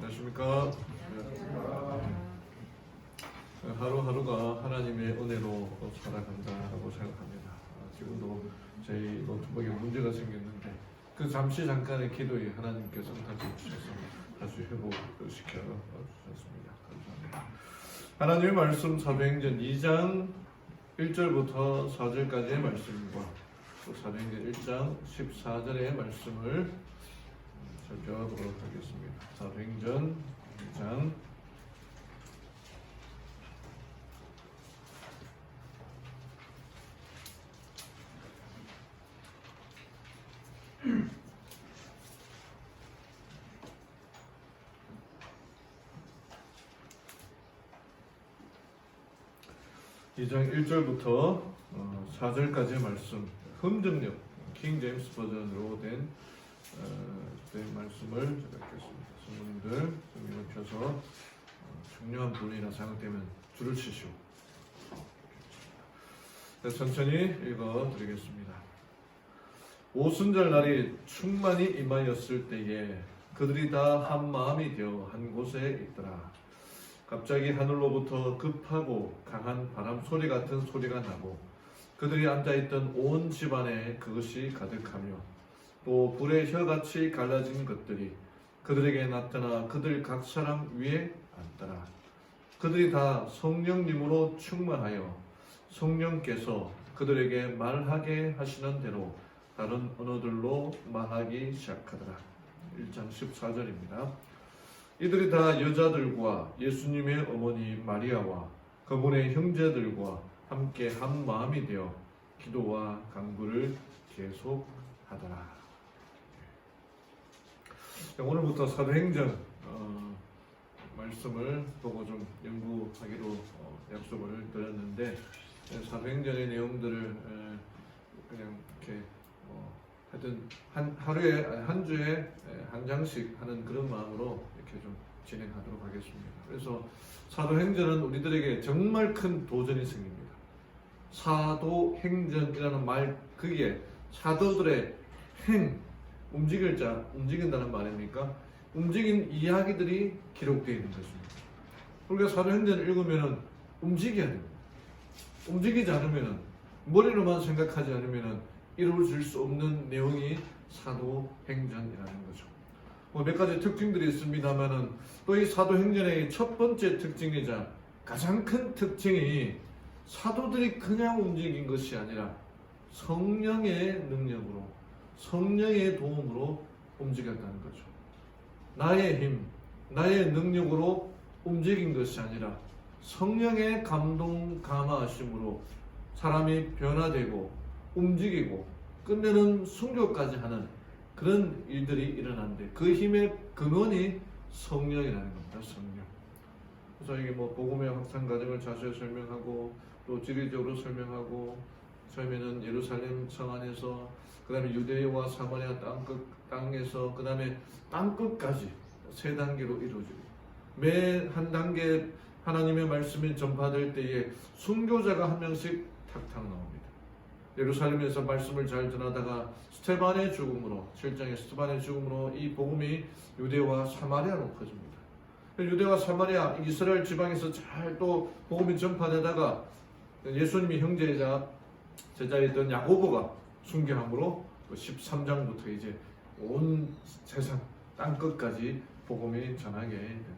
안녕하십니까. 하루하루가 하나님의 은혜로 살아간다고 생각합니다. 지금도 저희 노트북에 문제가 생겼는데 그 잠깐의 기도에 하나님께서 다시 주셔서 다시 회복시켜 주셨습니다. 감사합니다. 하나님의 말씀 사도행전 2장 1절부터 4절까지의 말씀과 또 사도행전 1장 14절의 말씀을 살펴보도록 하겠습니다. 사도행전 2장 2장 1절부터 4절까지의 말씀, 흥정력, 킹 제임스 버전으로 된 말씀을 읽겠습니다. 성도님들 성경을 펴서 중요한 부분이나 생각되면 줄을 치시오. 천천히 읽어드리겠습니다. 오순절 날이 충만히 임하였을 때에 그들이 다 한 마음이 되어 한 곳에 있더라. 갑자기 하늘로부터 급하고 강한 바람 소리 같은 소리가 나고 그들이 앉아있던 온 집안에 그것이 가득하며 또 불의 혀같이 갈라진 것들이 그들에게 나타나 그들 각 사람 위에 앉더라. 그들이 다 성령님으로 충만하여 성령께서 그들에게 말하게 하시는 대로 다른 언어들로 말하기 시작하더라. 1장 14절입니다. 이들이 다 여자들과 예수님의 어머니 마리아와 그분의 형제들과 함께 한 마음이 되어 기도와 간구를 계속하더라. 오늘부터 사도행전 말씀을 보고 좀 연구하기로 약속을 드렸는데 사도행전의 내용들을 그냥 이렇게 하여튼 하루에 한 주에 한 장씩 하는 그런 마음으로 이렇게 좀 진행하도록 하겠습니다. 그래서 사도행전은 우리들에게 정말 큰 도전이 생깁니다. 사도행전이라는 말, 그게 사도들의 행, 움직일 자, 움직인다는 말입니까? 움직인 이야기들이 기록되어 있는 것입니다. 우리가 사도행전을 읽으면 움직여야 됩니다. 움직이지 않으면, 머리로만 생각하지 않으면 이루어질 수 없는 내용이 사도행전이라는 거죠. 몇 가지 특징들이 있습니다만은 또 이 사도행전의 첫 번째 특징이자 가장 큰 특징이 사도들이 그냥 움직인 것이 아니라 성령의 능력으로, 성령의 도움으로 움직였다는 거죠. 나의 힘, 나의 능력으로 움직인 것이 아니라 성령의 감동, 감화하심으로 사람이 변화되고 움직이고 끝내는 순교까지 하는 그런 일들이 일어나는데 그 힘의 근원이 성령이라는 겁니다. 성령. 그래서 이게 복음의 확산 과정을 자세히 설명하고 또 지리적으로 설명하고 처음에는 예루살렘 성 안에서 그 다음에 유대와 사마리아 땅에서 그 다음에 땅끝까지 세 단계로 이루어지고 매 한 단계 하나님의 말씀이 전파될 때에 순교자가 한 명씩 탁탁 나옵니다. 예루살렘에서 말씀을 잘 전하다가 스테반의 죽음으로, 7장의 스테반의 죽음으로 이 복음이 유대와 사마리아로 퍼집니다. 유대와 사마리아, 이스라엘 지방에서 잘 또 복음이 전파되다가 예수님이 형제이자 제자였던 야고보가 순교함으로 13장부터 이제 온 세상 땅끝까지 복음이 전하게 됩니다.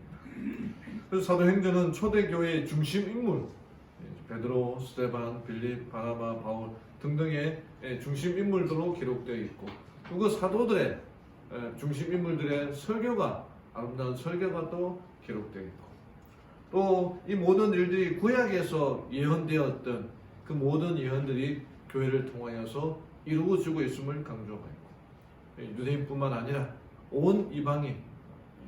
그래서 사도행전은 초대교회의 중심 인물, 베드로, 스데반, 빌립, 바나바, 바울 등등의 중심 인물들로 기록되어 있고 그 사도들의 중심 인물들의 설교가, 아름다운 설교가 또 기록되어 있고 또 이 모든 일들이 구약에서 예언되었던 그 모든 예언들이 교회를 통하여서 이루어지고 있음을 강조하고 있고 유대인뿐만 아니라 온 이방인,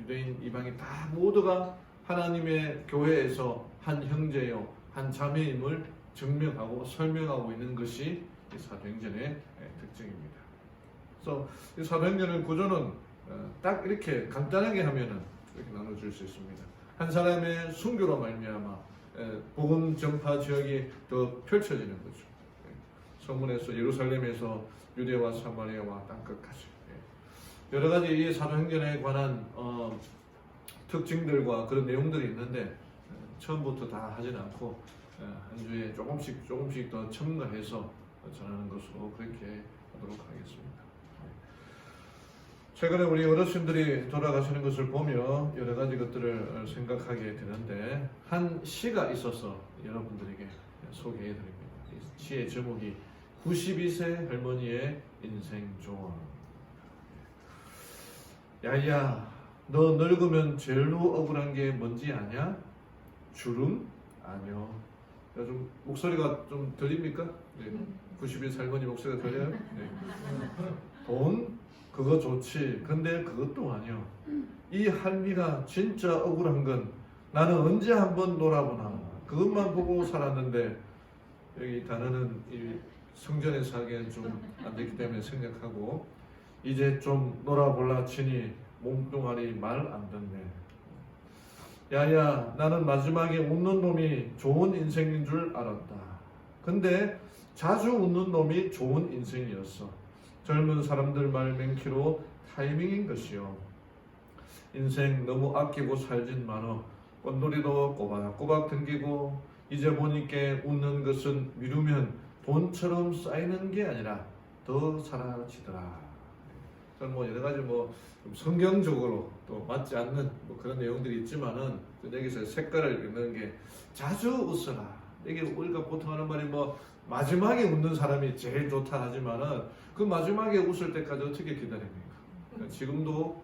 유대인, 이방인 다 모두가 하나님의 교회에서 한 형제요, 한 자매임을 증명하고 설명하고 있는 것이 이 사도행전의 특징입니다. 그래서 이 사도행전의 구조는 딱 이렇게 간단하게 하면은 이렇게 나눠줄 수 있습니다. 한 사람의 순교로 말미암아 복음 전파 지역이 더 펼쳐지는 거죠. 서문에서 예루살렘에서 유대와 사마리아와 땅끝까지 여러 가지 이 사도행전에 관한 특징들과 그런 내용들이 있는데 처음부터 다 하진 않고 한 주에 조금씩 더 첨가해서 전하는 것으로 그렇게 하도록 하겠습니다. 최근에 우리 어르신들이 돌아가시는 것을 보며 여러 가지 것들을 생각하게 되는데 한 시가 있어서 여러분들에게 소개해 드립니다. 이 시의 제목이 92세 할머니의 인생 조언. 야야, 너 늙으면 제일로 억울한 게 뭔지 아냐? 주름? 아니요. 요즘 목소리가 좀 들립니까? 네. 92세 할머니 목소리가 들려요? 네. 돈? 그거 좋지. 근데 그것도 아니요. 이 할미가 진짜 억울한 건 나는 언제 한번 놀아보나. 그것만 보고 살았는데 여기 단어는 이 성전에서 하기엔 좀 안 됐기 때문에 생략하고 이제 좀 놀아볼라 치니 몸뚱아리 말 안 듣네. 야야, 나는 마지막에 웃는 놈이 좋은 인생인 줄 알았다. 근데 자주 웃는 놈이 좋은 인생이었어. 젊은 사람들 말 맹키로 타이밍인 것이요. 인생 너무 아끼고 살진 마너. 꽃놀이도 꼬박꼬박 등기고 이제 보니까 웃는 것은 미루면 돈처럼 쌓이는 게 아니라 더 사라지더라. 저는 뭐 여러 가지 뭐 성경적으로 또 맞지 않는 뭐 그런 내용들이 있지만은 여기서 색깔을 읽는 게 자주 웃어라. 이게 우리가 보통 하는 말이 뭐 마지막에 웃는 사람이 제일 좋다 하지만은 그 마지막에 웃을 때까지 어떻게 기다립니까? 그러니까 지금도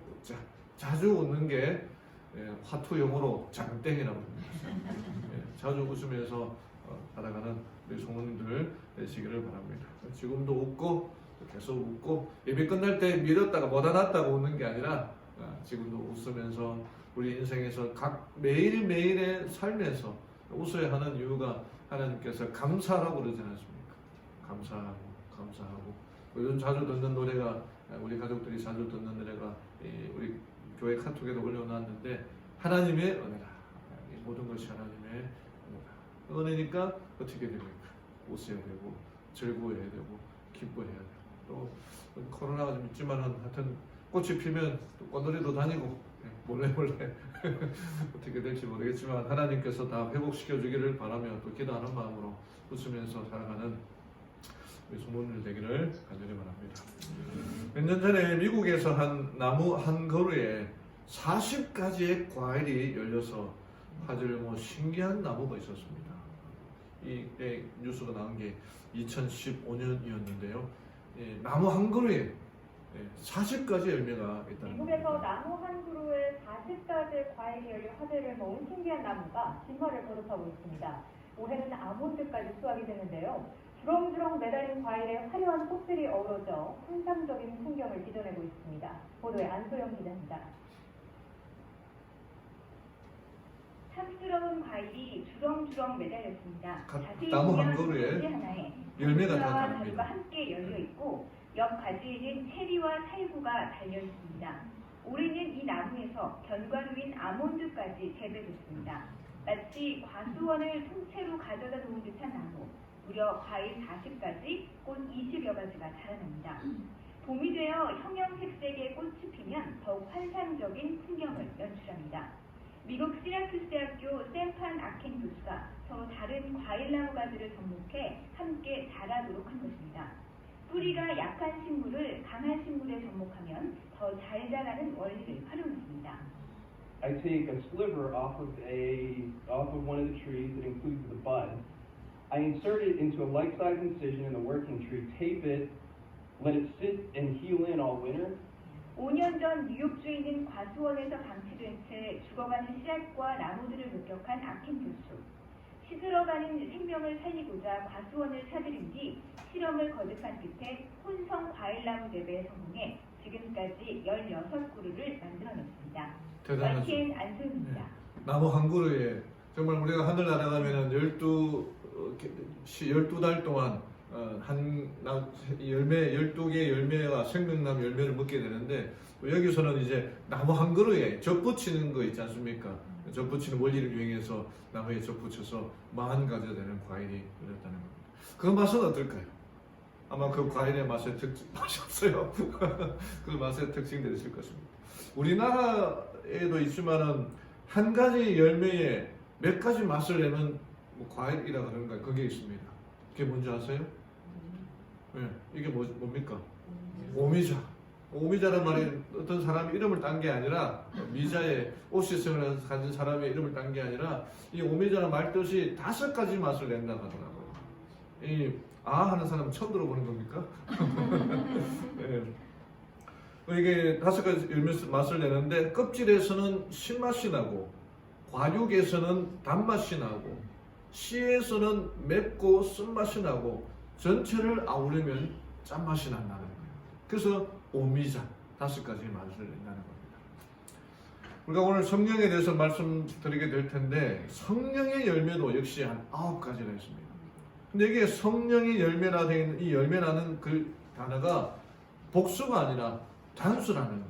자주 웃는 게 화투 용어로 장땡이라고 합니다. 자주 웃으면서 살아가는 우리 성도님들 되시기를 바랍니다. 지금도 웃고 계속 웃고 예배 끝날 때 미뤘다가 못 알았다고 웃는 게 아니라 지금도 웃으면서 우리 인생에서 각 매일매일의 삶에서 웃어야 하는 이유가 하나님께서 감사라고 그러지 않습니까? 감사하고 요즘 자주 듣는 노래가 우리 가족들이 자주 듣는 노래가 우리 교회 카톡에도 올려놨는데 하나님의 은혜라. 이 모든 것이 하나님의 은혜라. 은혜니까 어떻게 됩니까? 웃어야 되고 즐거워해야 되고 기뻐해야 되고 또 코로나가 좀 있지만은 하여튼 꽃이 피면 또 꽃놀이도 다니고 몰래 어떻게 될지 모르겠지만 하나님께서 다 회복시켜 주기를 바라며 또 기도하는 마음으로 웃으면서 살아가는 우리 성도님들 되기를 간절히 바랍니다. 몇 년 전에 미국에서 한 나무 한 그루에 40가지의 과일이 열려서 아주 뭐 신기한 나무가 있었습니다. 이 뉴스가 나온 게 2015년이었는데요. 나무 한 그루에 40가지 열매가 있다는 미국에서 나무 한 그루에 40가지의 과일이 열려 화제를 모은 신기한 나무가 진화를 거듭하고 있습니다. 올해는 아몬드까지 수확이 되는데요. 주렁주렁 매달린 과일에 화려한 꽃들이 어우러져 환상적인 풍경을 빚어내고 있습니다. 보도에 안소영 기자입니다. 탐스러운 과일이 주렁주렁 매달렸습니다. 자세히 나무 한 보면 그루에 가지 하나에 열매가 다 가지가 다릅니다. 함께 열려 있고 옆 가지에는 체리와 살구가 달려 있습니다. 올해는 이 나무에서 견과류인 아몬드까지 재배됐습니다. 마치 과수원을 통째로 가져다 놓은 듯한 나무. 무려 과일 40가지, 꽃 20여 가지가 자라납니다. 봄이 되어 형형색색의 꽃이 피면 더욱 환상적인 풍경을 연출합니다. 미국 시라큐스 대학교 샘판 아켄 교수가 서로 다른 과일나무 가지를 접목해 함께 자라도록 한 것입니다. 뿌리가 약한 식물을 강한 식물에 접목하면 더 잘 자라는 원리를 활용했습니다. I take a sliver off of one of the trees that includes the bud. I insert it into a like-size incision in the working tree, tape it, let it sit and heal in all winter. 5년 전 뉴욕주에 있는 과수원에서 방치된 채 죽어가는 씨앗과 나무들을 목격한 아킨 교수. 시들어가는 생명을 살리고자 과수원을 사들인 뒤 실험을 거듭한 끝에 혼성 과일나무 재배에 성공해 지금까지 16그루를 만들어냈습니다. YTN 안소입니다. 나무 한 그루에 정말 우리가 하늘 날아가면은 12달 동안 열매 12개의 열매가 생명나무 열매를 먹게 되는데 여기서는 이제 나무 한 그루에 접붙이는 거 있지 않습니까? 접붙이는 원리를 이용해서 나무에 접붙여서 40가지가 되는 과일이 열렸다는 겁니다. 그 맛은 어떨까요? 아마 그 과일의 맛이 없어요. 그 맛의 특징들이 있을 것입니다. 우리나라 과일에도 있지만은 한 가지 열매에 몇 가지 맛을 내는 뭐 과일이라 그런가 그게 있습니다. 그게 뭔지 아세요? 네, 이게 뭡니까? 오미자. 오미자란 말이 어떤 사람의 이름을 딴 게 아니라 미자의 오시성을 가진 사람의 이름을 딴 게 아니라 이 오미자는 말 뜻이 5가지 맛을 낸다 하더라고요. 이 하는 사람 처음 들어보는 겁니까? 네. 이게 5가지 열매 맛을 내는데 껍질에서는 신맛이 나고 과육에서는 단맛이 나고 씨에서는 맵고 쓴맛이 나고 전체를 아우르면 짠맛이 난다는 거예요. 그래서 오미자 5가지 맛을 낸다는 겁니다. 우리가 오늘 성령에 대해서 말씀드리게 될 텐데 성령의 열매도 역시 한 9가지가 있습니다. 근데 이게 성령의 열매라 되어 있는 이 열매라는 그 단어가 복수가 아니라 단수라는 거예요.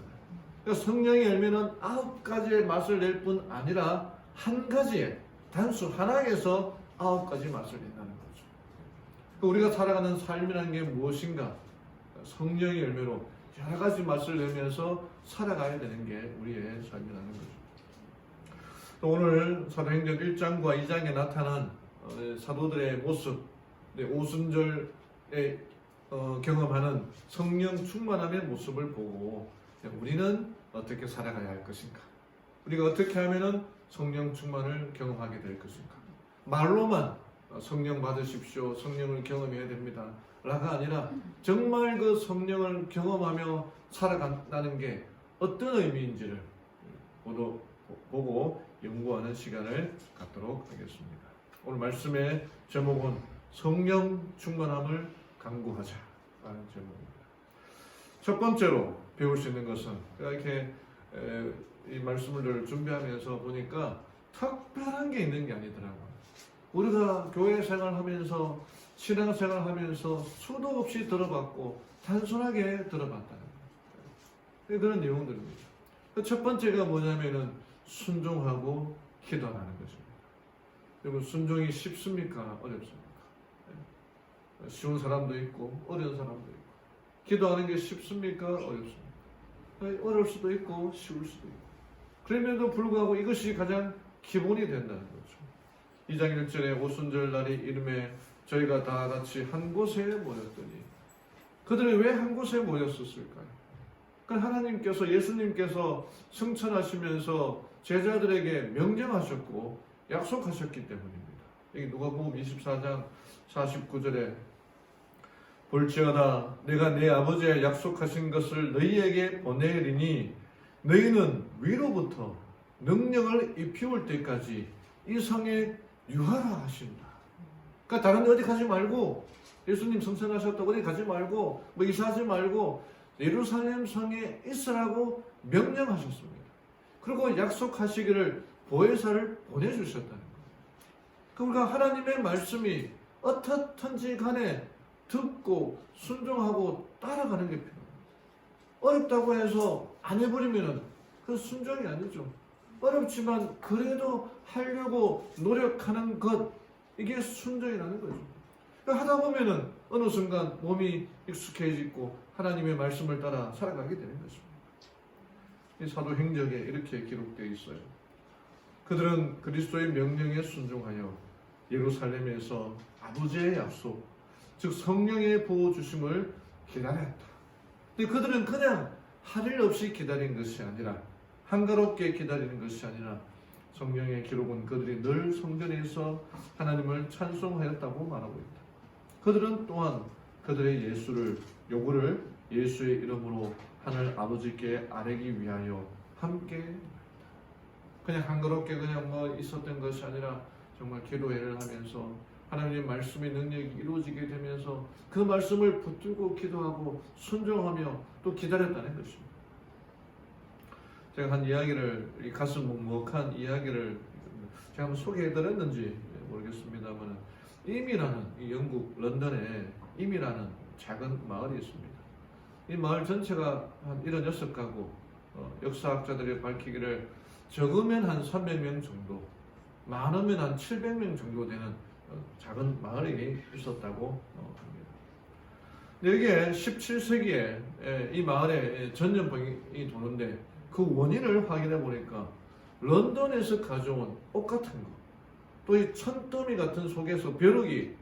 그러니까 성령의 열매는 9가지의 맛을 낼 뿐 아니라 한 가지의 단수 하나에서 9가지 맛을 낸다는 거죠. 우리가 살아가는 삶이라는 게 무엇인가? 성령의 열매로 여러 가지 맛을 내면서 살아가야 되는 게 우리의 삶이라는 거죠. 또 오늘 사도행전 1장과 2장에 나타난 사도들의 모습, 오순절에 경험하는 성령 충만함의 모습을 보고 우리는 어떻게 살아가야 할 것인가? 우리가 어떻게 하면은 성령 충만을 경험하게 될 것인가? 말로만 성령 받으십시오, 성령을 경험해야 됩니다 라가 아니라 정말 그 성령을 경험하며 살아간다는 게 어떤 의미인지를 보고 연구하는 시간을 갖도록 하겠습니다. 오늘 말씀의 제목은 성령 충만함을 강구하자라는 제목입니다. 첫 번째로 배울 수 있는 것은 제가 이렇게 이 말씀을 준비하면서 보니까 특별한 게 있는 게 아니더라고요. 우리가 교회 생활하면서 신앙생활하면서 수도 없이 들어봤고 단순하게 들어봤다는 거예요. 그런 내용들입니다. 첫 번째가 뭐냐면은 순종하고 기도하는 것입니다. 그리고 순종이 쉽습니까? 어렵습니까? 쉬운 사람도 있고 어려운 사람도 있고 기도하는 게 쉽습니까? 어렵습니까? 어려울 수도 있고 쉬울 수도 있고 그럼에도 불구하고 이것이 가장 기본이 된다는 거죠. 2장 1절에 오순절 날이 이름에 저희가 다 같이 한 곳에 모였더니 그들이 왜 한 곳에 모였었을까요? 그러니까 하나님께서 예수님께서 승천하시면서 제자들에게 명령하셨고 약속하셨기 때문입니다. 여기 누가복음 24장 49절에 볼지어다 내가 내 아버지의 약속하신 것을 너희에게 보내리니 너희는 위로부터 능력을 입히올 때까지 이 성에 유하라 하신다. 그러니까 다른 데 어디 가지 말고 예수님 승천하셨다고 어디 가지 말고 뭐 이사하지 말고 예루살렘 성에 있으라고 명령하셨습니다. 그리고 약속하시기를 보혜사를 보내주셨다는 거예요. 그러니까 하나님의 말씀이 어떻든지 간에 듣고 순종하고 따라가는 게 필요해요. 어렵다고 해서 안 해버리면 그건 순종이 아니죠. 어렵지만 그래도 하려고 노력하는 것 이게 순종이라는 거죠. 하다 보면은 어느 순간 몸이 익숙해지고 하나님의 말씀을 따라 살아가게 되는 것입니다. 이 사도행전에 이렇게 기록되어 있어요. 그들은 그리스도의 명령에 순종하여 예루살렘에서 아버지의 약속, 즉 성령의 부어주심을 기다렸다. 근데 그들은 그냥 할 일 없이 기다린 것이 아니라 한가롭게 기다리는 것이 아니라 성경의 기록은 그들이 늘 성전에서 하나님을 찬송하였다고 말하고 있다. 그들은 또한 그들의 요구를 예수의 이름으로 하늘 아버지께 아뢰기 위하여 함께 그냥 한가롭게 그냥 뭐 있었던 것이 아니라 정말 기도회를 하면서 하나님의 말씀의 능력이 이루어지게 되면서 그 말씀을 붙들고 기도하고 순종하며 또 기다렸다는 것입니다. 제가 한 이야기를 가슴 먹먹한 이야기를 제가 한번 소개해드렸는지 모르겠습니다만 임이라는 이 영국 런던에 임이라는 작은 마을이 있습니다. 이 마을 전체가 한 76가구 역사학자들이 밝히기를 적으면 한 300명 정도 많으면 한 700명 정도 되는 작은 마을이 있었다고 합니다. 여기에 17세기에 이 마을에 전염병이 도는데 그 원인을 확인해 보니까 런던에서 가져온 옷 같은 거, 또 이 천더미 같은 속에서 벼룩이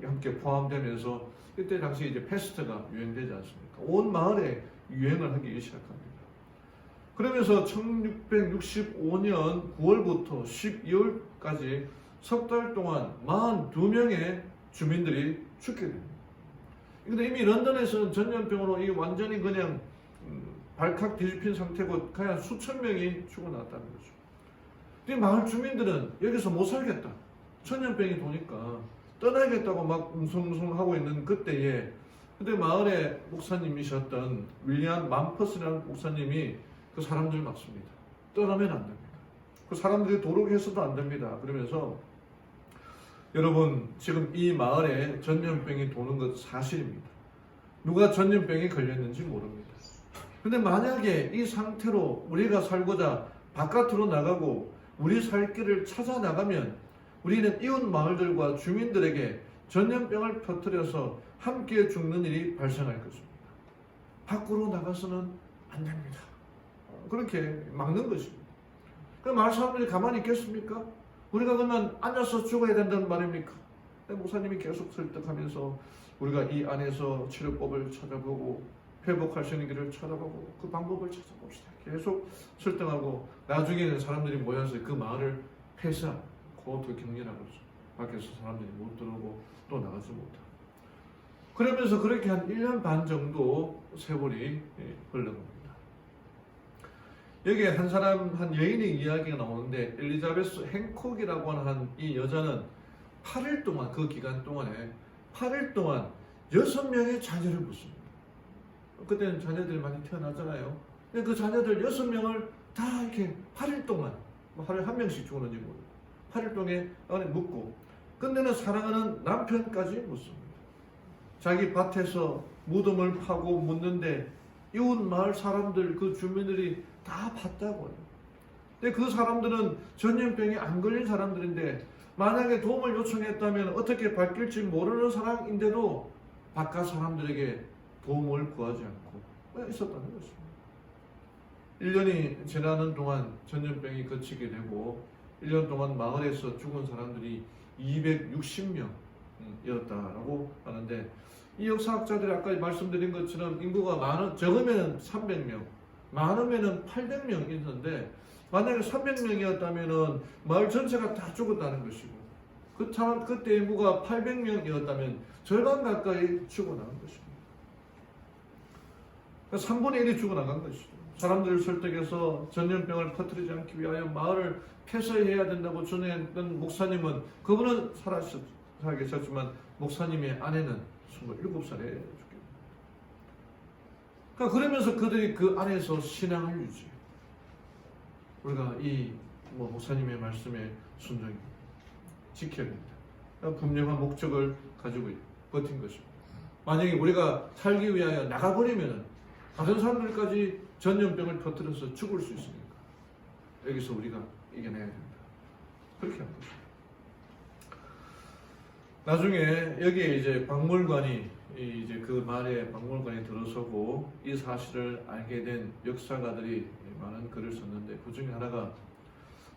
함께 포함되면서 이때 당시 이제 패스트가 유행되지 않습니까? 온 마을에 유행을 하기 시작합니다. 그러면서 1665년 9월부터 12월까지 석 달 동안 42명의 주민들이 죽게 됩니다. 근데 이미 런던에서는 전염병으로 이 완전히 그냥 발칵 뒤집힌 상태고 그냥 수천 명이 죽어났다는 거죠. 이 마을 주민들은 여기서 못 살겠다. 전염병이 도니까 떠나겠다고 막 웅성웅성 하고 있는 그때에 그때 마을의 목사님이셨던 윌리엄 만퍼스라는 목사님이 그 사람들 맞습니다. 떠나면 안 됩니다. 그 사람들이 도록해서도 안 됩니다. 그러면서 여러분 지금 이 마을에 전염병이 도는 것 사실입니다. 누가 전염병에 걸렸는지 모릅니다. 근데 만약에 이 상태로 우리가 살고자 바깥으로 나가고 우리 살 길을 찾아 나가면 우리는 이웃 마을들과 주민들에게 전염병을 퍼뜨려서 함께 죽는 일이 발생할 것입니다. 밖으로 나가서는 안 됩니다. 그렇게 막는 것입니다. 그 마을 사람들이 가만히 있겠습니까? 우리가 그러면 앉아서 죽어야 된다는 말입니까? 목사님이 계속 설득하면서 우리가 이 안에서 치료법을 찾아보고 회복할 수 있는 길을 찾아보고 그 방법을 찾아봅시다. 계속 설득하고 나중에는 사람들이 모여서 그 마을을 폐쇄하고 그것도 격렬하고 밖에서 사람들이 못 들어오고 또 나가지 못하고 그러면서 그렇게 한 1년 반 정도 세월이 흘러갑니다. 여기에 한 여인의 이야기가 나오는데 엘리자베스 행콕이라고 하는 이 여자는 8일 동안 그 기간 동안에 8일 동안 6명의 자녀를 묻습니다. 그때는 자녀들이 많이 태어나잖아요. 근데 그 자녀들 6명을 다 이렇게 8일 동안 하루에 한 명씩 죽었는지 모르고 8일 동안 묻고 끝내는 사랑하는 남편까지 묻습니다. 자기 밭에서 무덤을 파고 묻는데 이웃 마을 사람들 그 주민들이 다 봤다고요. 근데 그 사람들은 전염병에 안 걸린 사람들인데 만약에 도움을 요청했다면 어떻게 바뀔지 모르는 상황인데도 바깥 사람들에게 도움을 구하지 않고 있었다는 것입니다. 1년이 지나는 동안 전염병이 그치게 되고 1년 동안 마을에서 죽은 사람들이 260명이었다라고 하는데 이 역사학자들이 아까 말씀드린 것처럼 인구가 적으면 300명, 많으면 800명 있는데 만약에 300명이었다면 마을 전체가 다 죽었다는 것이고 그때 인구가 800명이었다면 절반 가까이 죽어나간 것입니다. 3분의 1이 죽어나간 것이죠. 사람들을 설득해서 전염병을 퍼뜨리지 않기 위하여 마을을 폐쇄해야 된다고 전했던 목사님은 그분은 살아 계셨지만 목사님의 아내는 27살에 죽게 됩니다. 그러면서 그들이 그 안에서 신앙을 유지해요. 우리가 이 목사님의 말씀에 순종히 지켜야 됩니다. 분명한 목적을 가지고 버틴 것입니다. 만약에 우리가 살기 위하여 나가버리면 다른 사람들까지 전염병을 퍼뜨려서 죽을 수 있으니까 여기서 우리가 이겨내야 됩니다. 그렇게 한 것입니다. 나중에 여기에 이제 박물관이 이제 그 말에 박물관이 들어서고 이 사실을 알게 된 역사가들이 많은 글을 썼는데 그 중에 하나가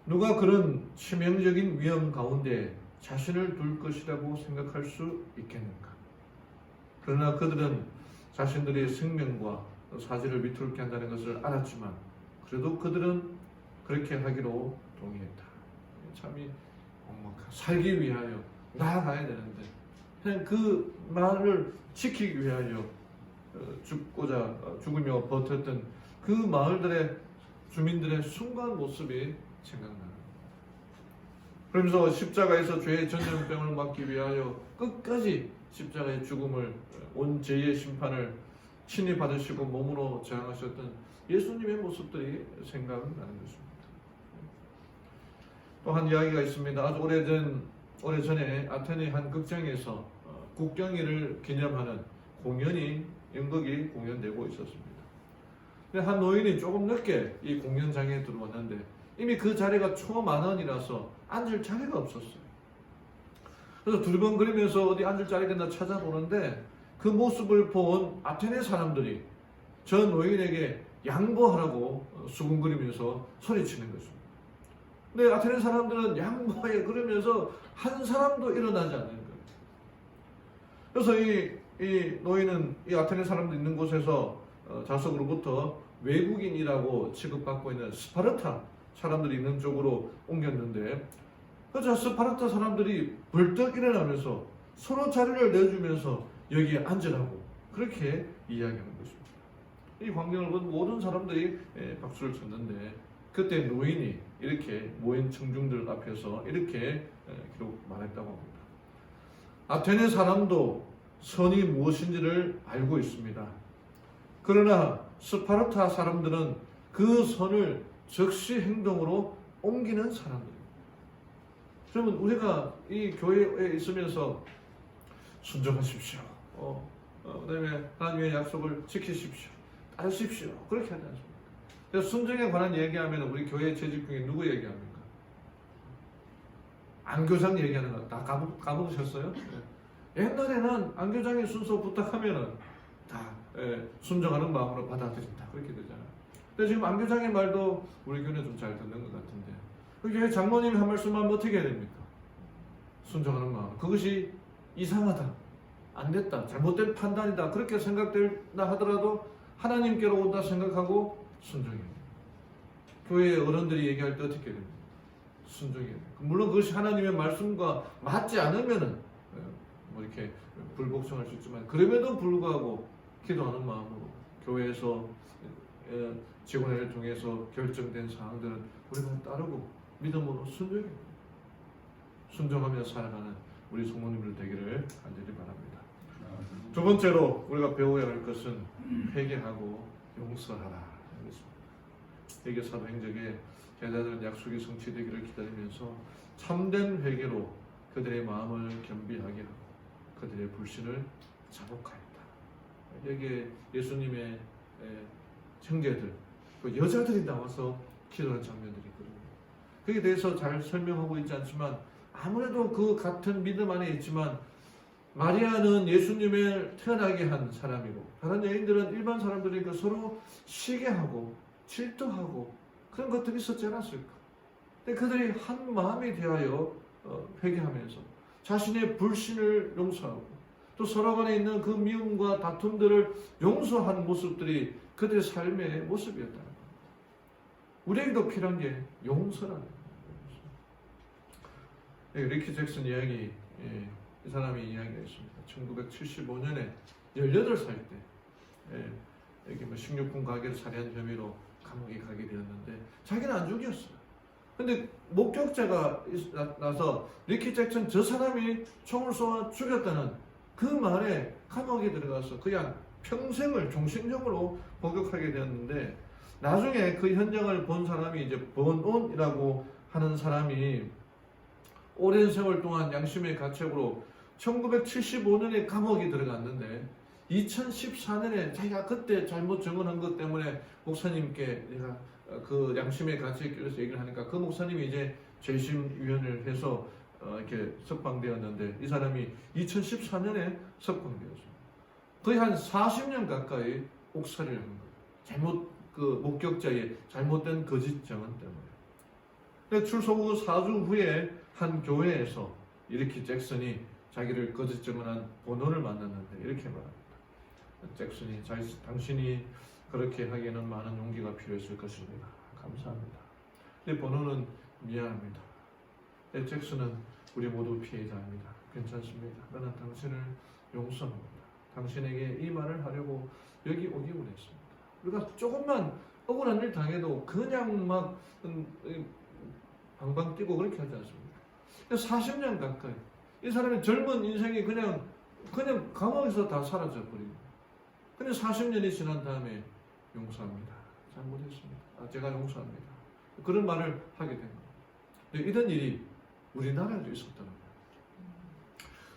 누가 그런 치명적인 위험 가운데 자신을 둘 것이라고 생각할 수 있겠는가? 그러나 그들은 자신들의 생명과 사지를 위태롭게 한다는 것을 알았지만 그래도 그들은 그렇게 하기로 동의했다. 참이 살기 위하여 나아가야 되는데 그냥 그 말을 지키기 위하여 죽으며 버텼던 그 마을들의 주민들의 순간 모습이 생각나는 거예요. 그러면서 십자가에서 죄의 전염병을 막기 위하여 끝까지 십자가의 죽음을 온 죄의 심판을 친히 받으시고 몸으로 저항하셨던 예수님의 모습들이 생각나는 것입니다. 또 한 이야기가 있습니다. 아주 오래전에 아테네 한 극장에서 국경일을 기념하는 연극이 공연되고 있었습니다. 근데 한 노인이 조금 늦게 이 공연장에 들어왔는데 이미 그 자리가 초만원이라서 앉을 자리가 없었어요. 그래서 두리번거리면서 어디 앉을 자리가 있나 찾아보는데 그 모습을 본 아테네 사람들이 저 노인에게 양보하라고 수군거리면서 소리치는 것입니다. 근데 아테네 사람들은 양보해 그러면서 한 사람도 일어나지 않는 거예요. 그래서 이 노인은 이 아테네 사람들 있는 곳에서 자석으로부터 외국인이라고 취급받고 있는 스파르타 사람들이 있는 쪽으로 옮겼는데, 그래서 스파르타 사람들이 벌떡 일어나면서 서로 자리를 내주면서 여기에 앉으라고 그렇게 이야기하는 것입니다. 이 광경을 본 모든 사람들이 박수를 쳤는데, 그때 노인이 이렇게 모인 청중들 앞에서 이렇게 기록 말했다고 합니다. 아테네 사람도 선이 무엇인지를 알고 있습니다. 그러나 스파르타 사람들은 그 선을 즉시 행동으로 옮기는 사람들입니다. 그러면 우리가 이 교회에 있으면서 순종하십시오. 그다음에 하나님의 약속을 지키십시오. 따르십시오. 그렇게 하지 않습니까? 그래서 순종에 관한 얘기하면 우리 교회 재직 중에 누구 얘기합니까? 안교장 얘기하는 거 다 까먹으셨어요? 옛날에는 안교장의 순서 부탁하면은 다 순종하는 마음으로 받아들인다. 그렇게 되잖아요. 근데 지금 안교장의 말도 우리 교회는 좀 잘 듣는 것 같은데, 그 교회 장로님이 한 말씀하면 어떻게 해야 됩니까? 순종하는 마음. 그것이 이상하다, 안 됐다, 잘못된 판단이다 그렇게 생각된다 하더라도 하나님께로 온다 생각하고 순종해야 됩니다. 교회 어른들이 얘기할 때 어떻게 해야 됩니까? 순종해야 됩니다. 물론 그것이 하나님의 말씀과 맞지 않으면은 뭐 이렇게 불복종할 수 있지만, 그럼에도 불구하고 기도하는 마음으로 교회에서 직원회를 통해서 결정된 사항들은 우리가 따르고 믿음으로 순종하며 살아가는 우리 성도님들 되기를 간절히 바랍니다. 두 번째로 우리가 배워야 할 것은 회개하고 용서하라. 회개 사도행적에 제자들은 약속이 성취되기를 기다리면서 참된 회개로 그들의 마음을 겸비하게 하고 그들의 불신을 자복하였다. 여기에 예수님의 형제들, 그 여자들이 나와서 기도하는 장면들이 있거든요. 거기에 대해서 잘 설명하고 있지 않지만 아무래도 그 같은 믿음 안에 있지만, 마리아는 예수님을 태어나게 한 사람이고 다른 여인들은 일반 사람들이니까 서로 시기하고 질투하고 그런 것들이 있었지 않았을까? 근데 그들이 한 마음이 되하여 회개하면서 자신의 불신을 용서하고 또 서로 간에 있는 그 미움과 다툼들을 용서한 모습들이 그들의 삶의 모습이었다는 겁니다. 우리에게도 필요한 게 용서라는 거예요. 리키 잭슨 이야기, 이 사람의 이야기가 있습니다. 1975년에 18살 때 여기 식료품 가게를 살해한 혐의로 감옥에 가게 되었는데, 자기는 안 죽였어요. 근데 목격자가 나서 리키 잭슨 저 사람이 총을 쏘아 죽였다는 그 말에 감옥에 들어가서 그냥 평생을 종신형으로 복역하게 되었는데, 나중에 그 현장을 본 사람이 이제 번온이라고 하는 사람이 오랜 세월 동안 양심의 가책으로 1975년에 감옥에 들어갔는데 2014년에 자기가 그때 잘못 증언한 것 때문에 목사님께 내가 그 양심의 가책에 대해서 얘기를 하니까 그 목사님이 이제 재심위원회를 해서 이렇게 석방되었는데, 이 사람이 2014년에 석방되었습니다. 거의 한 40년 가까이 옥살이를 한 거예요. 그 목격자의 잘못된 거짓 증언 때문에. 근데 출소 후 4주 후에 한 교회에서 리키 잭슨이 자기를 거짓 증언한 본원을 만났는데 이렇게 말합니다. 잭슨이 당신이 그렇게 하기에는 많은 용기가 필요했을 것입니다. 감사합니다. 근데 본원은 미안합니다. 잭슨은 우리 모두 피해자입니다. 괜찮습니다. 나는 당신을 용서합니다. 당신에게 이 말을 하려고 여기 오기 원했습니다. 우리가 조금만 억울한 일 당해도 그냥 막 방방 뛰고 그렇게 하지 않습니까? 40년 가까이 이 사람의 젊은 인생이 그냥 감옥에서 다 사라져 버리고, 근데 40년이 지난 다음에 용서합니다. 잘못했습니다. 제가 용서합니다. 그런 말을 하게 된 겁니다. 근데 이런 일이 우리나라에도 있었다는 거예요.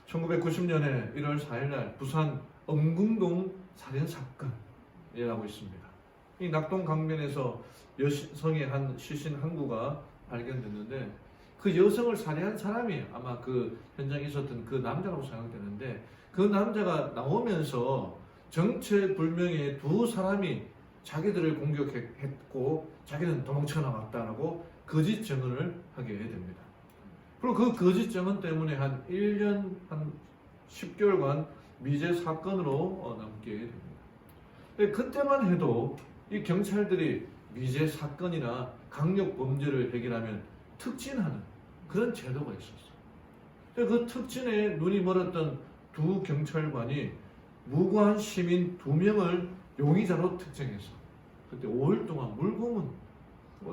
1990년에 1월 4일날 부산 엄궁동 살인 사건이라고 있습니다. 이 낙동 강변에서 여성의 한 시신 한 구가 발견됐는데, 그 여성을 살해한 사람이 아마 그 현장에 있었던 그 남자라고 생각되는데, 그 남자가 나오면서 정체불명의 두 사람이 자기들을 공격했고 자기는 도망쳐 나왔다라고 거짓 증언을 하게 됩니다. 그리고 그 거짓 증언 때문에 한 1년 한 10개월간 미제 사건으로 남게 됩니다. 근데 그때만 해도 이 경찰들이 미제 사건이나 강력 범죄를 해결하면 특진하는 그런 제도가 있었어요. 그 특진에 눈이 멀었던 두 경찰관이 무고한 시민 2명을 용의자로 특정해서 그때 5일 동안 물고문,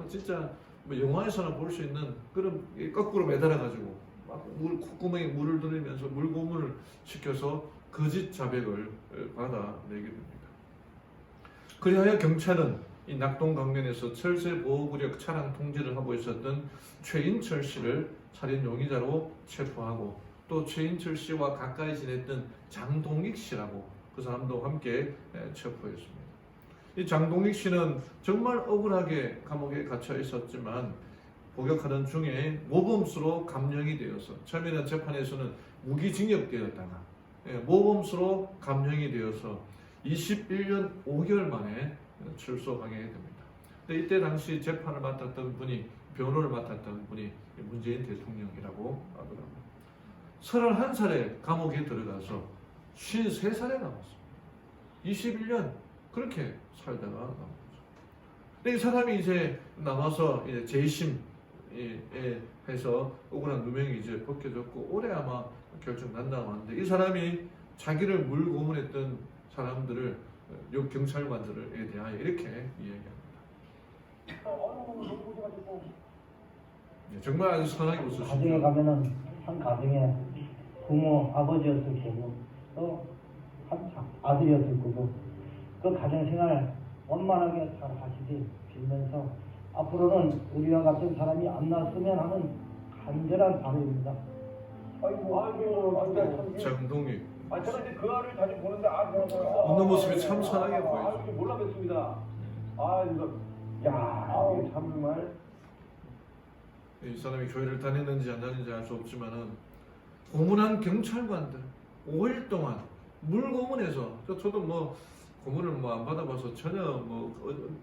진짜 영화에서나 볼 수 있는 그런 거꾸로 매달아가지고 막 콧구멍에 물을 들이면서 물고문을 시켜서 거짓 자백을 받아내게 됩니다. 그리하여 경찰은 이 낙동강변에서 철새 보호구역 차량 통제를 하고 있었던 최인철 씨를 살인 용의자로 체포하고 또 최인철 씨와 가까이 지냈던 장동익 씨라고 그 사람도 함께 체포했습니다. 이 장동익 씨는 정말 억울하게 감옥에 갇혀 있었지만 복역하던 중에 모범수로 감형이 되어서 처음에는 재판에서는 무기징역되었다가 모범수로 감형이 되어서 21년 5개월 만에 출소하게 됩니다. 근데 이때 당시 재판을 맡았던 분이 변호를 맡았던 분이 문재인 대통령이라고 하더라고요. 31살에 감옥에 들어가서 53살에 나왔습니다. 21년 그렇게 살다가 나온 거죠. 근데 이 사람이 이제 나와서 이제 재심에 해서 억울한 누명이 이제 벗겨졌고 올해 아마 결정 난다고 하는데 이 사람이 자기를 물고문했던 사람들을 요 경찰관들에 대하여 이렇게 이야기합니다. 정말 아주 선하게 웃으시죠. 가정에 가면은 한 가정에 부모 아버지였을 거고 또 한 아들이었을 거고 그 가정 생활 원만하게 잘 하시길 빌면서 앞으로는 우리와 같은 사람이 안 났으면 하는 간절한 바람입니다. 아이고, 장동익 제가 이제 그 아를 자주 보는데, 웃는 모습이 참 선하게 보이죠. 몰라 뵙습니다. 이거, 이게 참 정말. 이 사람이 교회를 다녔는지 안 다녔는지 알 수 없지만은 고문한 경찰관들 5일 동안 물고문해서 저도 뭐 고문을 뭐 안 받아봐서 전혀 뭐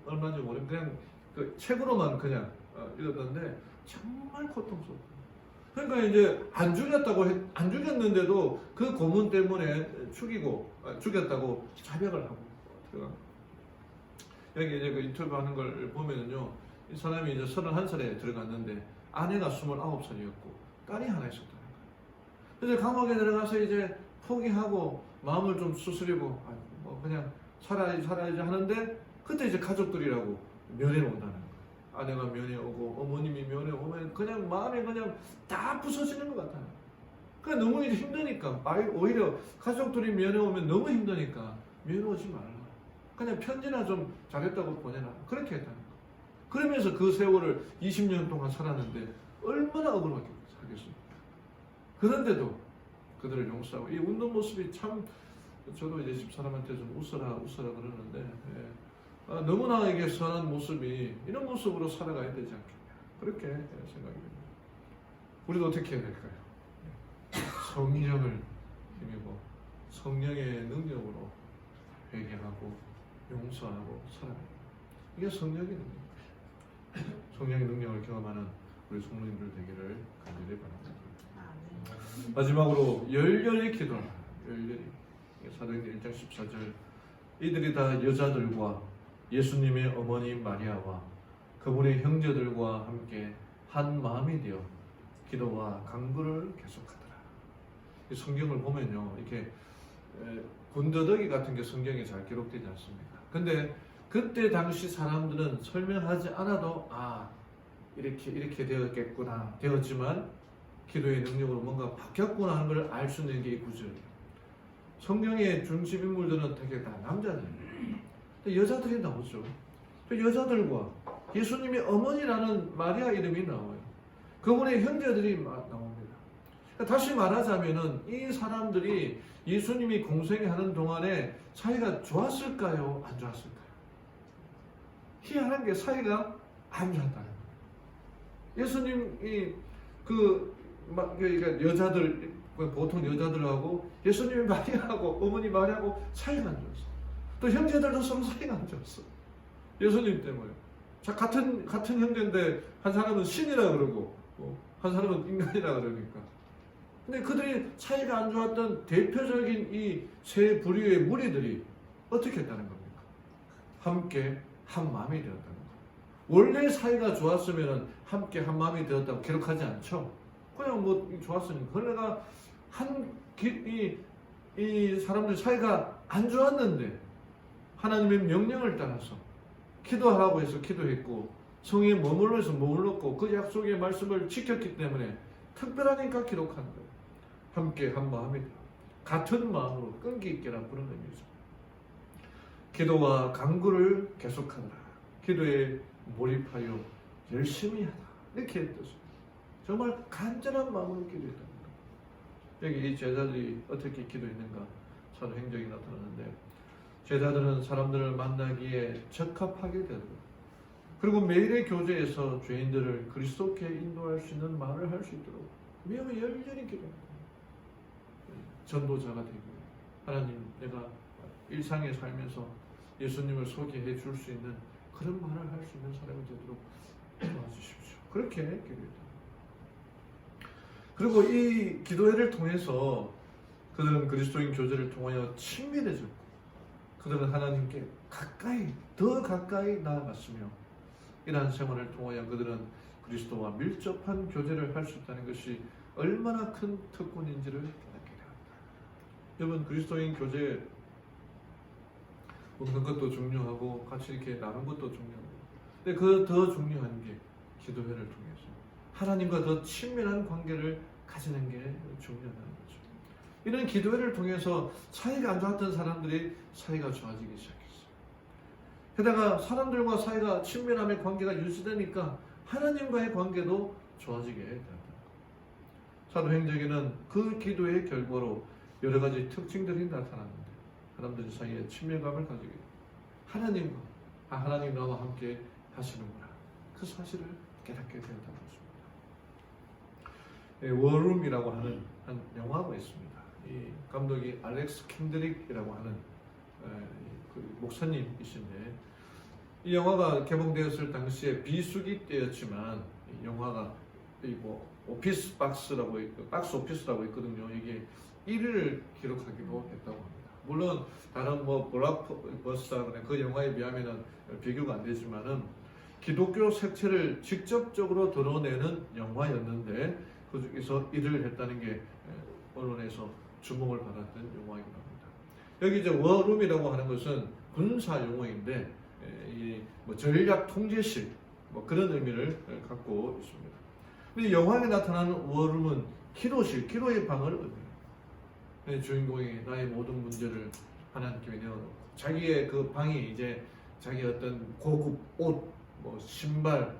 얼마인지 모르겠는데 그냥 그 책으로만 그냥 읽었는데 정말 고통스럽고 그러니까 이제 안 죽였는데도 그 고문 때문에 죽였다고 자백을 하고 들어갑니다. 여기 이제 그 인터뷰하는 걸 보면은요 이 사람이 이제 31살에 들어갔는데 아내가 29살이었고 딸이 하나 있었다는 거예요. 그래서 감옥에 들어가서 이제 포기하고 마음을 좀 수스리고 뭐 그냥 살아야지 하는데 그때 이제 가족들이라고 면회 온다는 거예요. 아내가 면회 오고 어머님이 면회 오면 그냥 마음이 그냥 다 부서지는 것 같아요. 그러니까 너무 이제 힘드니까 오히려 가족들이 면회 오면 너무 힘드니까 면회 오지 말라. 그냥 편지나 좀 잘했다고 보내라. 그렇게 했다는 거예요. 그러면서 그 세월을 20년 동안 살았는데 얼마나 억울하게 살겠습니까? 그런데도 그들을 용서하고 이 웃는 모습이 참 저도 이제 집사람한테 좀 웃어라 그러는데 너무나 이게 선한 모습이 이런 모습으로 살아가야 되지 않겠냐 그렇게 생각이 됩니다. 우리도 어떻게 해야 될까요? 성령을 힘입어 성령의 능력으로 회개하고 용서하고 살아가는 이게 성령의 능력입니다. 성령의 능력을 경험하는 우리 성도님들 되기를 간절히 바랍니다. 마지막으로 열렬히 기도하라. 열렬히 사도행전 1장 14절 이들이 다 여자들과 예수님의 어머니 마리아와 그분의 형제들과 함께 한 마음이 되어 기도와 간구를 계속하더라. 이 성경을 보면요 이렇게 군더더기 같은 게 성경에 잘 기록되지 않습니다. 근데 그때 당시 사람들은 설명하지 않아도 이렇게 되었지만 기도의 능력으로 뭔가 바뀌었구나 하는 걸 알 수 있는 게 이 구절이에요. 성경의 중심 인물들은 되게 다 남자들이에요. 여자들이 나오죠. 여자들과 예수님의 어머니라는 마리아 이름이 나와요. 그분의 형제들이 나옵니다. 다시 말하자면은 이 사람들이 예수님이 공생하는 동안에 사이가 좋았을까요? 안 좋았을까요? 희한한 게 사이가 안 좋았다는 거예요. 예수님이 그러니까 여자들 보통 여자들하고 예수님이 마리아하고 어머니 마리아하고 사이가 안 좋았어. 또 형제들도 서로 사이가 안 좋았어. 예수님 때문에. 자, 같은 형제인데 한 사람은 신이라 그러고 한 사람은 인간이라 그러니까. 근데 그들이 사이가 안 좋았던 대표적인 이 세 부류의 무리들이 어떻게 했다는 겁니까? 함께 한 마음이 되었다는 거예요. 원래 사이가 좋았으면 함께 한 마음이 되었다고 기록하지 않죠. 그냥 뭐 좋았으니까. 그러니까 이 사람들 사이가 안 좋았는데 하나님의 명령을 따라서 기도하라고 해서 기도했고 성에 머물러 해서 머물렀고 그 약속의 말씀을 지켰기 때문에 특별하니까 기록한 거예요. 함께 한 마음이 같은 마음으로 끈기 있게라 그런 의미죠. 기도와 간구를 계속하라. 기도에 몰입하여 열심히 하라. 이렇게 뜻입니다. 정말 간절한 마음으로 기도했답니다. 여기 이 제자들이 어떻게 기도했는가 사도행전이 나타나는데 제자들은 사람들을 만나기에 적합하게 되고 그리고 매일의 교제에서 죄인들을 그리스도께 인도할 수 있는 말을 할 수 있도록 매우 열렬히 기도합니다. 전도자가 되고 하나님 내가 일상에 살면서 예수님을 소개해 줄 수 있는 그런 말을 할 수 있는 사람이 되도록 도와주십시오. 그렇게 기도했다. 그리고 이 기도회를 통해서 그들은 그리스도인 교제를 통하여 친밀해졌고 그들은 하나님께 더 가까이 나아갔으며 이러한 생활을 통하여 그들은 그리스도와 밀접한 교제를 할 수 있다는 것이 얼마나 큰 특권인지를 깨닫게 되었다. 여러분 그리스도인 교제 먹는 것도 중요하고 같이 이렇게 나눈 것도 중요하고 근데 그 더 중요한 게 기도회를 통해서 하나님과 더 친밀한 관계를 가지는 게 중요하다는 거죠. 이런 기도회를 통해서 사이가 안 좋았던 사람들이 사이가 좋아지기 시작했어요. 게다가 사람들과 사이가 친밀함의 관계가 유지되니까 하나님과의 관계도 좋아지게 된다. 사도행전에는 그 기도의 결과로 여러 가지 특징들이 나타났는데 사람들 사이에 친밀감을 가지게 됩니다. 하나님 나와 함께 하시는구나. 그 사실을 깨닫게 된다는 것입니다. 워룸이라고 하는 한 영화가 있습니다. 이 감독이 알렉스 캔드릭이라고 하는 그 목사님이신데 이 영화가 개봉되었을 당시에 비수기 때였지만 이 영화가 오피스 박스라고 박스 오피스라고 있거든요. 이게 1위를 기록하기도 했다고 합니다. 물론 다른 블록버스터 그 영화에 비하면은 비교가 안 되지만은 기독교 색채를 직접적으로 드러내는 영화였는데 그 중에서 1위를 했다는 게 언론에서 주목을 받았던 영화이기도 합니다. 여기 이제 워룸이라고 하는 것은 군사 용어인데 전략 통제실 그런 의미를 갖고 있습니다. 근데 영화에 나타나는 워룸은 기도의 방을 의미해요. 주인공이 나의 모든 문제를 하나님께 내어놓고 자기의 그 방이 이제 자기 어떤 고급 옷, 신발,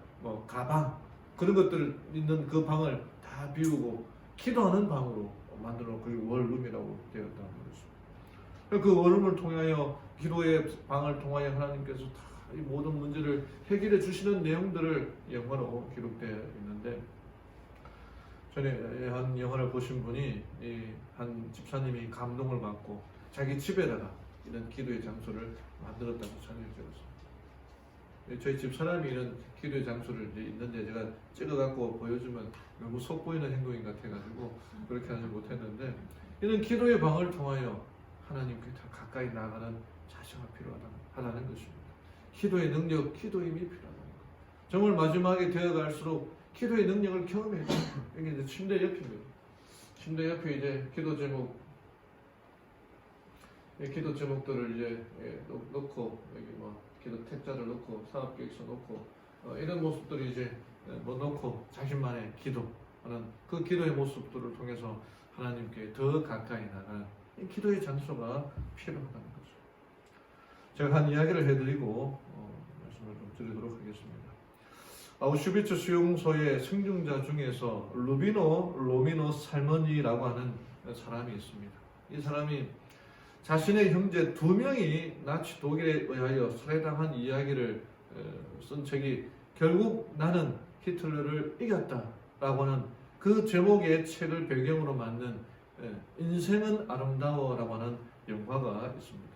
가방 그런 것들 있는 그 방을 다 비우고 기도하는 방으로 만들어 그리고 월룸이라고 되었다는 것입니다. 그 월룸을 통하여 기도의 방을 통하여 하나님께서 다 이 모든 문제를 해결해 주시는 내용들을 영화로 기록되어 있는데 전에 한 영화를 보신 분이 한 집사님이 감동을 받고 자기 집에다가 이런 기도의 장소를 만들었다고 전해 주었어요. 저희 집사람이 이런 기도의 장소를 이제 있는데 제가 찍어갖고 보여주면 너무 속보이는 행동인 것 같아가지고 그렇게 하지 못했는데 이런 기도의 방을 통하여 하나님께 더 가까이 나가는 자세가 필요하다는 것입니다. 기도의 능력, 기도의 힘이 필요하다는 것. 정말 마지막에 되어갈수록 기도의 능력을 경험해야 돼요. 여기 이제 침대 옆입니다. 침대 옆에 이제 기도 제목들을 이제 넣고 여기 기도 택자를 넣고 사업계획서 넣고 이런 모습들이 이제 넣고 자신만의 기도하는 그 기도의 모습들을 통해서 하나님께 더 가까이 나가는 이 기도의 장소가 필요하다는 거죠. 제가 한 이야기를 해드리고 말씀을 좀 드리도록 하겠습니다. 아우슈비츠 수용소의 생존자 중에서 로미노 살머니라고 하는 사람이 있습니다. 이 사람이 자신의 형제 2명이 나치 독일에 의하여 살해당한 이야기를 쓴 책이 결국 나는 히틀러를 이겼다라고 하는 그 제목의 책을 배경으로 만든 인생은 아름다워라고 하는 영화가 있습니다.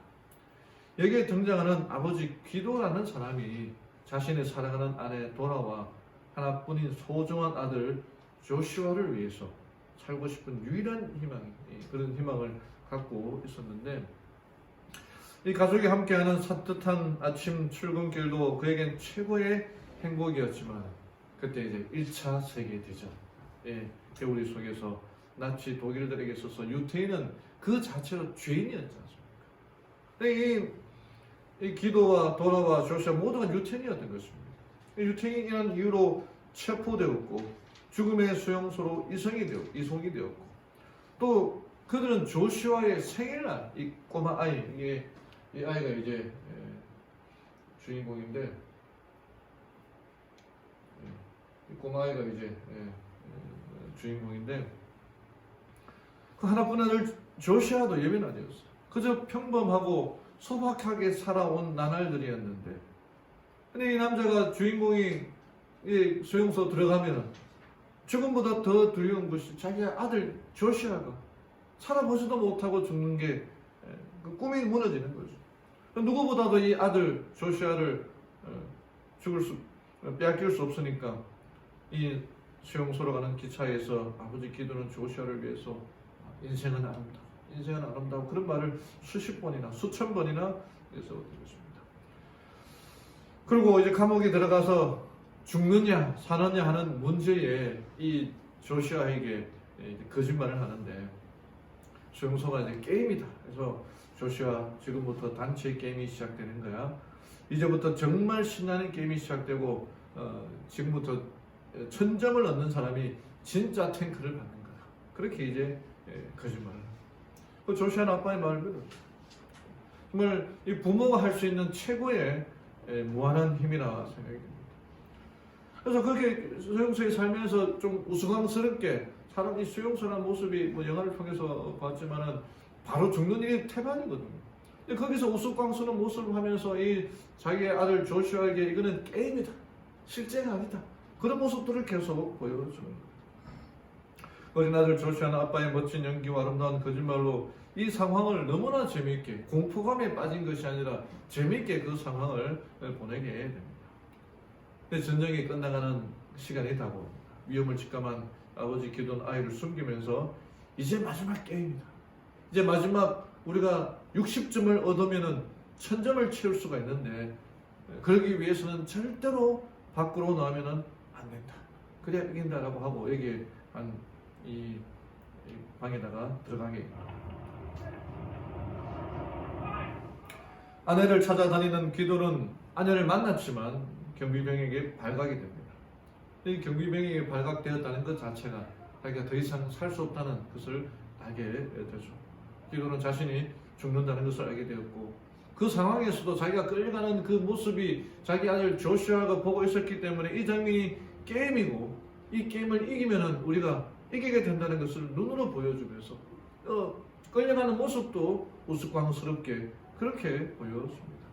여기에 등장하는 아버지 기도라는 사람이 자신의 사랑하는 아내 도라와 하나뿐인 소중한 아들 조슈아를 위해서 살고 싶은 유일한 희망, 그런 희망을 갖고 있었는데, 이 가족이 함께하는 산뜻한 아침 출근길도 그에겐 최고의 행복이었지만, 그때 이제 1차 세계대전의 개우리 속에서 나치 독일들에게 있어서 유태인은 그 자체로 죄인이었지 않습니까? 이 기도와 도라와 조슈아 모두가 유태인이었던 것입니다. 유태인이라는 이유로 체포되었고 죽음의 수용소로 이송이 되었고, 또 그들은 조슈아의 생일날 이 꼬마 아이, 이 아이가 이제 주인공인데, 이 꼬마 아이가 이제 주인공인데, 그 하나뿐인 아들 조슈아도 예배는 아니었어요. 그저 평범하고 소박하게 살아온 나날들이었는데, 근데 이 남자가 주인공이 이 수용소 들어가면 죽음보다 더 두려운 것이 자기 아들 조슈아가 살아보지도 못하고 죽는 게 그 꿈이 무너지는 거죠. 누구보다도 이 아들 조슈아를 빼앗길 수 없으니까 이 수용소로 가는 기차에서 아버지 기도는 조슈아를 위해서 인생은 아름다워 그런 말을 수십 번이나 수천 번이나 해서 드렸습니다. 그리고 이제 감옥에 들어가서 죽느냐 사느냐 하는 문제에 이 조슈아에게 거짓말을 하는데, 수용소가 이제 게임이다. 그래서 조슈아, 지금부터 단체 게임이 시작되는 거야. 이제부터 정말 신나는 게임이 시작되고 지금부터 1000점을 얻는 사람이 진짜 탱크를 받는 거야. 그렇게 이제 거짓말을 합니다. 그 조슈아는 아빠의 말을 믿었죠. 정말 이 부모가 할 수 있는 최고의 무한한 힘이라 생각이 듭니다. 그래서 그렇게 수용소에 살면서 좀 우스꽝스럽게 사람 이 수용소라는 모습이 뭐 영화를 통해서 봤지만은 바로 죽는 일이 태반이거든요. 근데 거기서 우스꽝스러운 모습을 하면서 이 자기의 아들 조슈아에게 이거는 게임이다, 실제가 아니다, 그런 모습들을 계속 보여주는 거예요. 어린 아들 조슈아는 아빠의 멋진 연기와 아름다운 거짓말로 이 상황을 너무나 재미있게, 공포감에 빠진 것이 아니라 재미있게 그 상황을 보내게 됩니다. 근데 전쟁이 끝나가는 시간이 다가옵니다. 위험을 직감한 아버지 기도는 아이를 숨기면서 이제 마지막 게임이다. 이제 마지막 우리가 60점을 얻으면은 1000점을 채울 수가 있는데, 그러기 위해서는 절대로 밖으로 나오면은 안 된다. 그래야 이긴다라고 하고 여기 이 방에다가 들어가게. 아내를 찾아다니는 기도는 아내를 만났지만 경비병에게 발각이 됩니다. 이 경비병에게 발각되었다는 것 자체가 자기가 더 이상 살 수 없다는 것을 알게 되죠. 기도는 자신이 죽는다는 것을 알게 되었고, 그 상황에서도 자기가 끌려가는 그 모습이 자기 아들 조슈아가 보고 있었기 때문에 이 장면이 게임이고, 이 게임을 이기면은 우리가 이기게 된다는 것을 눈으로 보여주면서 끌려가는 모습도 우스꽝스럽게 그렇게 보였습니다.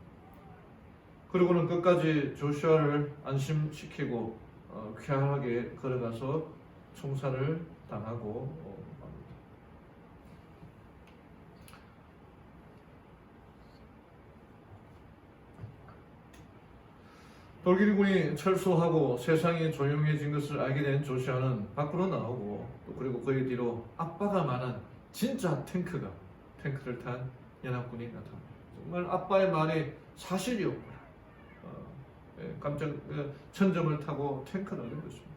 그리고는 끝까지 조슈아를 안심시키고 쾌활하게 걸어가서 총살을 당하고 합니다. 돌기리군이 철수하고 세상이 조용해진 것을 알게 된 조슈아는 밖으로 나오고, 또 그리고 그의 뒤로 아빠가 말한 진짜 탱크를 탄 연합군이 나타납니다. 정말 아빠의 말이 사실이었구나. 깜짝 1000점을 타고 탱크를 얻은 것입니다.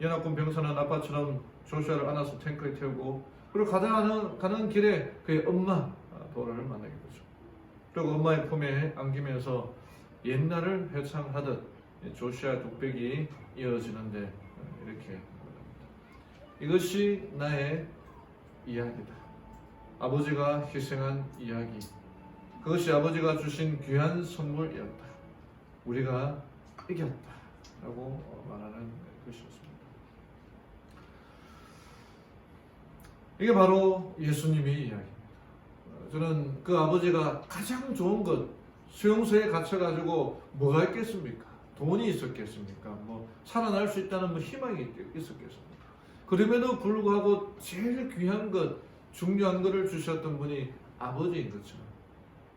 연합군 병사는 아빠처럼 조슈아를 안아서 탱크에 태우고, 그리고 가는 길에 그의 엄마 도라를 만나게 되죠. 그리고 엄마의 품에 안기면서 옛날을 회상하듯 조슈아 독백이 이어지는데 이렇게 말합니다. 이것이 나의 이야기다. 아버지가 희생한 이야기. 그것이 아버지가 주신 귀한 선물이었다. 우리가 이겼다. 라고 말하는 것이었습니다. 이게 바로 예수님의 이야기입니다. 저는 그 아버지가 가장 좋은 것, 수용소에 갇혀가지고 뭐가 있겠습니까? 돈이 있었겠습니까? 뭐 살아날 수 있다는 희망이 있었겠습니까? 그럼에도 불구하고 제일 귀한 것, 중요한 것을 주셨던 분이 아버지인 것처럼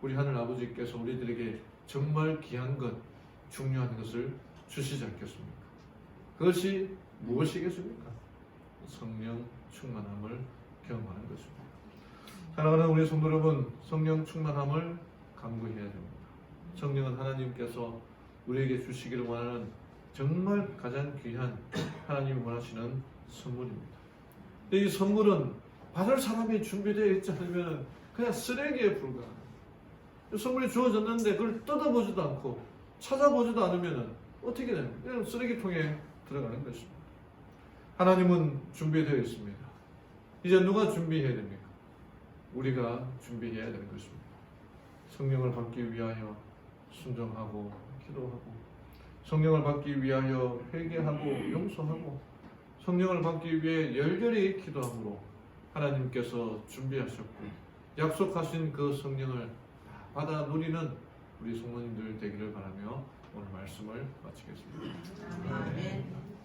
우리 하늘 아버지께서 우리들에게 정말 귀한 것, 중요한 것을 주시지 않겠습니까? 그것이 무엇이겠습니까? 성령 충만함을 경험하는 것입니다. 사랑하는 우리 성도 여러분, 성령 충만함을 간구해야 됩니다. 성령은 하나님께서 우리에게 주시기를 원하는 정말 가장 귀한 하나님이 원하시는 선물입니다. 근데 이 선물은 받을 사람이 준비되어 있지 않으면 그냥 쓰레기에 불과합니다. 선물이 주어졌는데 그걸 뜯어보지도 않고 찾아보지도 않으면 어떻게 됩니까? 그냥 쓰레기통에 들어가는 것입니다. 하나님은 준비되어 있습니다. 이제 누가 준비해야 됩니까? 우리가 준비해야 되는 것입니다. 성령을 받기 위하여 순종하고 기도하고, 성령을 받기 위하여 회개하고 용서하고, 성령을 받기 위해 열렬히 기도함으로 하나님께서 준비하셨고 약속하신 그 성령을 받아 누리는 우리 성도님들 되기를 바라며 오늘 말씀을 마치겠습니다. 아멘.